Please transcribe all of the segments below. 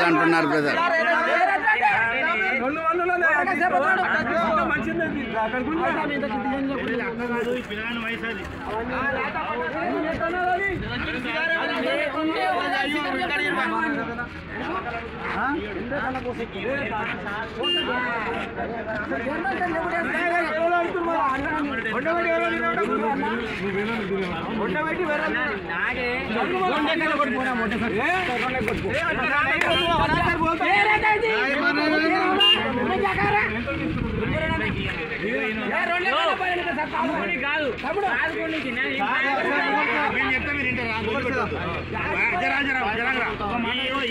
అంటున్నారు బ్రదర్.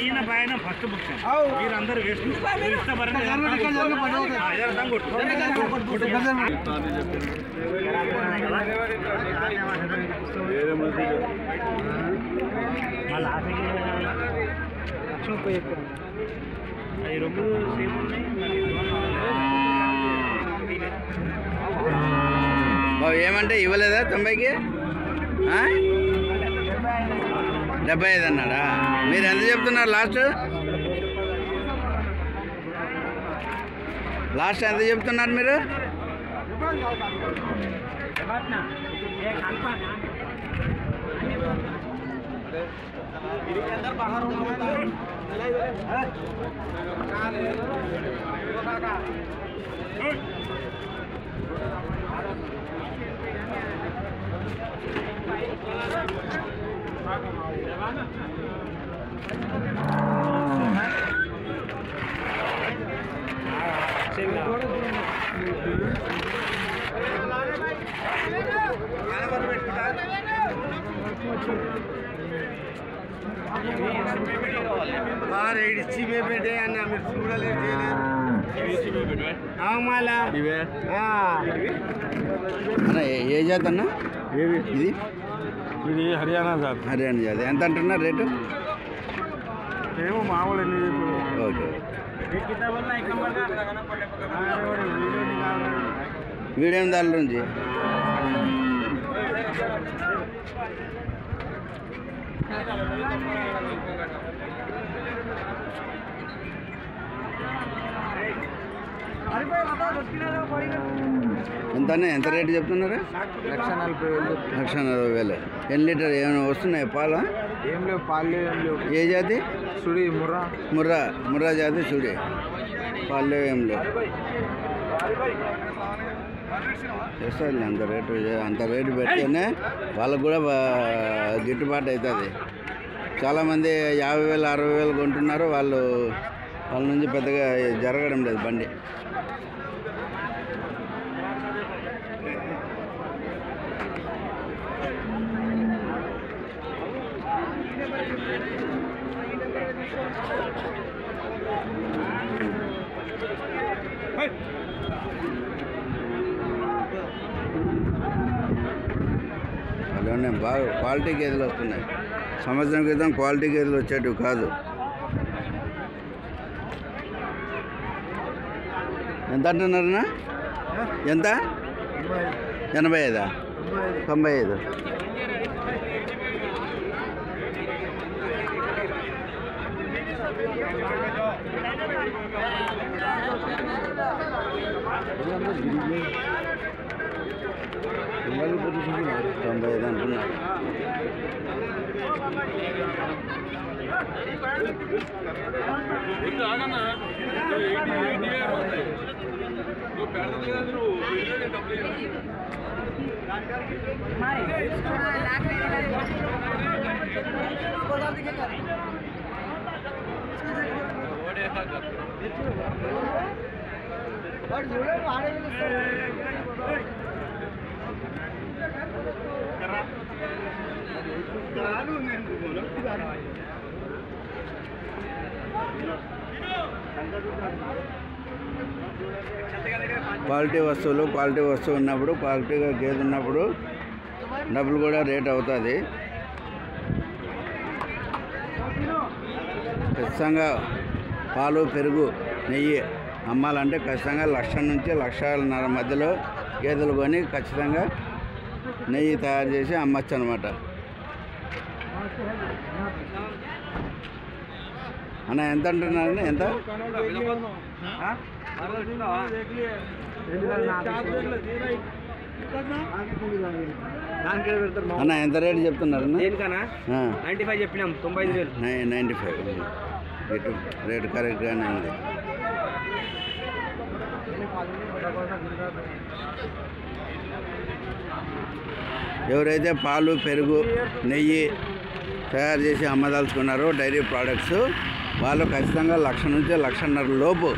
ఈయన పైన ఫస్ట్ బుక్ మీరందరూ వేస్ట్ ఏమంటే ఇవ్వలేదా 90కి 75 అన్నాడా? మీరు ఎంత చెప్తున్నారు లాస్ట్ ఎంత చెప్తున్నారు మీరు? ఏ జాతి అన్న ఇది? ఇది హర్యానా సార్. హర్యానా జాతి. ఎంత అంటున్నారు రేటు? ఏమో మామూలు. ఓకే. మీడియం దాని నుంచి ఎంత రేటు చెప్తున్నారు? 1,40,000. ఎన్ని లీటర్ ఏమైనా వస్తున్నాయి పాలు? ఏం లేవు పాలు. ఏం లేవు. ఏ జాతి? సుడి ముర్రా జాతి సుడి. పాలు ఏం లేవు. చేస్తారు అంత రేటు పెడితేనే వాళ్ళకు కూడా గిట్టుబాటు అవుతుంది. చాలామంది 50,000 60,000 కొంటున్నారు. వాళ్ళ నుంచి పెద్దగా జరగడం లేదు బండి. అలానే బాగా క్వాలిటీ గేదెలు వస్తున్నాయి. సంవత్సరం క్రితం క్వాలిటీ గేదెలు వచ్చేటివి కాదు. ఎంత అంటున్నారన్నా? ఎంత? 85? 95. అంటున్నారు. క్వాలిటీ వస్తువు ఉన్నప్పుడు, క్వాలిటీగా గేదె ఉన్నప్పుడు డబ్బులు కూడా రేట్ అవుతుంది. ఖచ్చితంగా పాలు, పెరుగు, నెయ్యి అమ్మాలంటే ఖచ్చితంగా 1,00,000 నుంచి 1,50,000 మధ్యలో గేదెలు కొని ఖచ్చితంగా నెయ్యి తయారు చేసి అమ్మచ్చు అనమాట. అన్న ఎంత అంటున్నారని? ఎంత అన్న ఎంత రేటు చెప్తున్నారు? 95 చెప్పినాం. 95,000. 95 రేటు కరెక్ట్గానే ఉంది. ఎవరైతే పాలు, పెరుగు, నెయ్యి తయారు చేసి అమ్మదలుచుకున్నారో డైరీ ప్రోడక్ట్స్, వాళ్ళు ఖచ్చితంగా 1,00,000 నుంచి 1,50,000 లోపు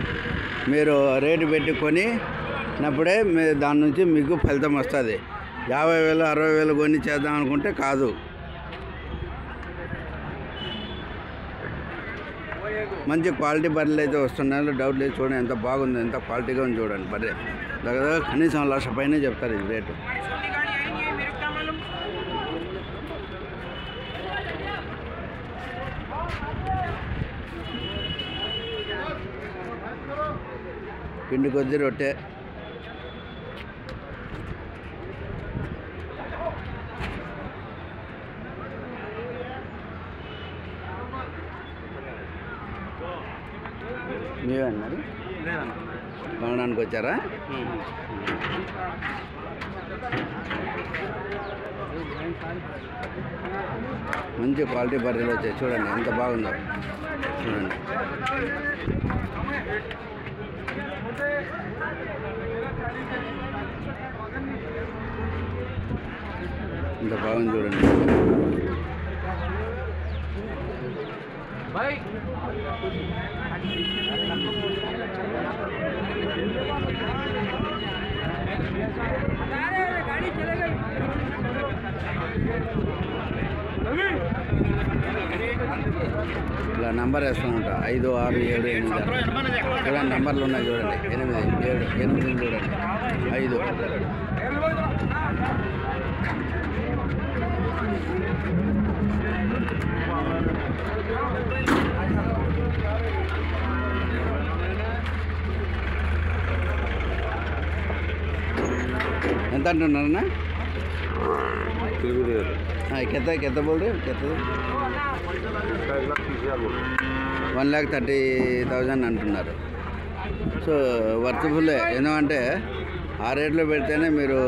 మీరు రేటు పెట్టి కొనినప్పుడే దాని నుంచి మీకు ఫలితం వస్తుంది. 50,000 60,000 కొని చేద్దాం అనుకుంటే కాదు. మంచి క్వాలిటీ బర్రెలు అయితే వస్తున్నాయో డౌట్ లేదు. చూడండి ఎంత బాగుంది, ఎంత క్వాలిటీగా ఉంది చూడండి బర్రె. దగ్గర కనీసం 1,00,000 పైనే చెప్తారు ఇది రేటు. పిండి కొద్ది రొట్టె, మీవన్నారు కొనడానికి వచ్చారా? మంచి క్వాలిటీ బర్రెలు వచ్చాయి చూడండి ఎంత బాగుందో. చూడండి ఎంత బాగుంది చూడండి. ఇలా నంబర్ వేస్తూ ఉంటా 5 6 7 8 చూడండి నంబర్లు ఉన్నాయి చూడండి. 8 7 8 చూడండి 5. ఎంత అంటున్నారన్నా? కెత్త బోల్డ్ కెత్త 1,30,000 అంటున్నారు. సో వర్త్ఫుల్లే. ఎందుకంటే ఆ రేట్లో పెడితేనే మీరు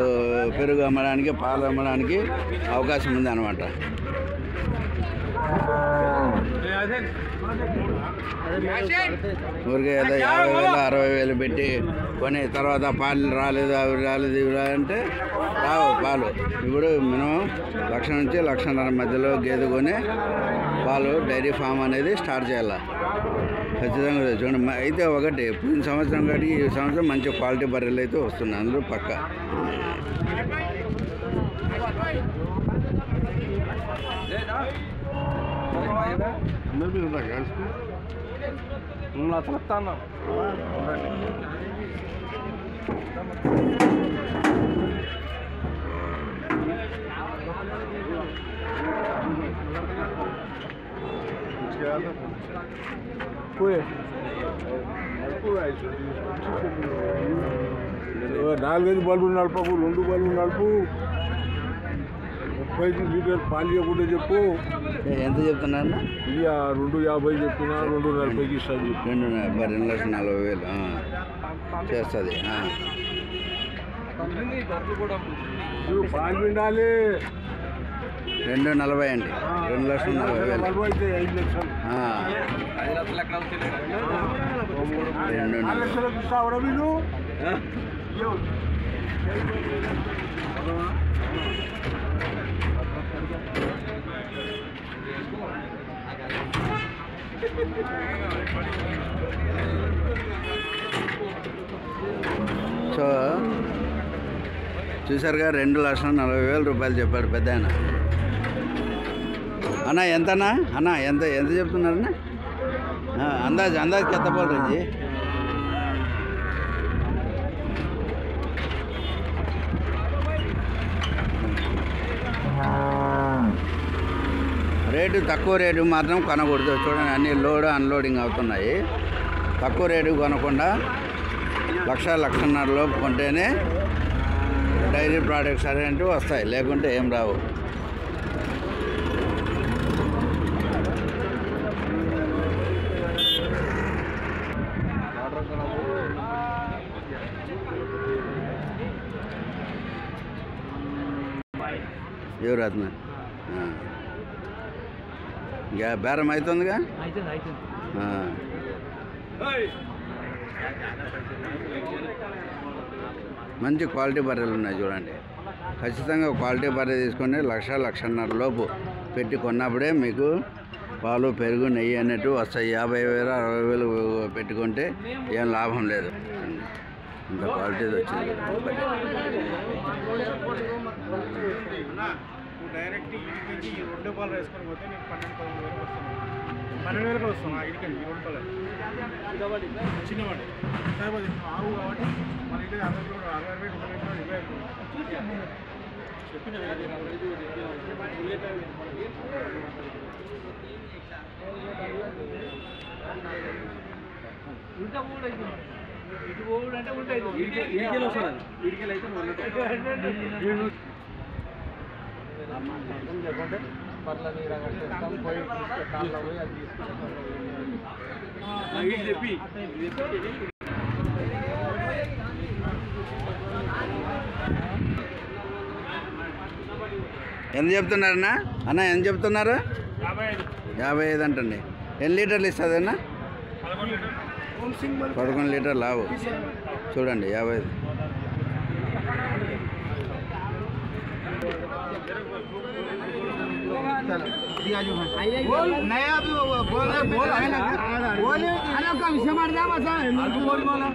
పెరుగు అమ్మడానికి, పాలు అమ్మడానికి అవకాశం ఉంది అన్నమాట. ఊరికే ఏదో 50,000 60,000 పెట్టి కొని తర్వాత పాలు రాలేదు, అవి రాలేదు, ఇవి అంటే రావు పాలు. ఇప్పుడు మినిమం 1,00,000 నుంచి 1,50,000 మధ్యలో గేదె కొని పాలు డైరీ ఫామ్ అనేది స్టార్ట్ చేయాలి ఖచ్చితంగా. చూడండి అయితే ఒకటి పోయిన సంవత్సరం కాడికి ఈ సంవత్సరం మంచి క్వాలిటీ బర్రెలు అయితే వస్తున్నాయి అందులో పక్క. నాలుగైదు బల్బులు నడపకు, 2 బల్బులు నడుపు. 35 లీటర్ పాలు ఇవ్వకుండా చెప్పు. ఎంత చెప్తున్నారు? ఇది 2,50 చెప్పిన 2,40కి ఇస్తాను. 2,40,000 చేస్తుంది. పాలు పిండాలి. 2,40 అండి. 2,40,000 అయితే 5 లక్షలు. 2,40,000 లక్షలకు ఇస్తావురా మీరు? సో చూసారుగా 2,40,000 రూపాయలు చెప్పాడు పెద్ద ఆయన. అన్న ఎంతనా? అన్న ఎంత ఎంత చెప్తున్నారన్నా? అందాజ్ కెత్త పోల్ రంజీ. రేటు తక్కువ రేటు మాత్రం కొనకూడదు. చూడండి అన్ని లోడ్ అన్లోడింగ్ అవుతున్నాయి. తక్కువ రేటు కొనకుండా 1,00,000 లోపు కొంటేనే డైరీ ప్రోడక్ట్స్ అనేటివి వస్తాయి, లేకుంటే ఏం రావు. ఎవరత్న బేరం అవుతుందిగా. మంచి క్వాలిటీ బర్రెలు ఉన్నాయి చూడండి. ఖచ్చితంగా క్వాలిటీ బర్రె తీసుకొని 1,00,000-1,50,000 లోపు పెట్టి కొన్నప్పుడే మీకు పాలు, పెరుగు, నెయ్యి అన్నట్టు వస్తాయి. 50,000 60,000 పెట్టుకుంటే ఏం లాభం లేదు. ఇంత క్వాలిటీ వచ్చింది. డైరెక్ట్ ఇంటికి 2 పాలు వేసుకొని పోతే నేను 12,000 వస్తాను. ఇడికండి 2 పాలు చిన్నవాడి ఆవు కాబట్టి మన ఇంటి 60,000 చెప్పిన ఉల్టా మూడు అయితే ఇటు పోవుడు అంటే ఉల్టా అయితే ఇడికెళ్ళి వస్తుంది. ఇడికెళ్ళి అయితే లేకుంటే పర్ల నీరు కట్టేస్తాం, పోయి కాళ్ళ పోయి అది తీసుకుంటాం. చెప్పి ఎంత చెప్తున్నారన్నా? అన్న ఎంత చెప్తున్నారు? 55 అంటండి. ఎన్ని లీటర్లు ఇస్తుంది అన్న? 11 లీటర్లు ఆవు చూడండి. 55 नया भी बोल का विषय मार जा बस बोल बोला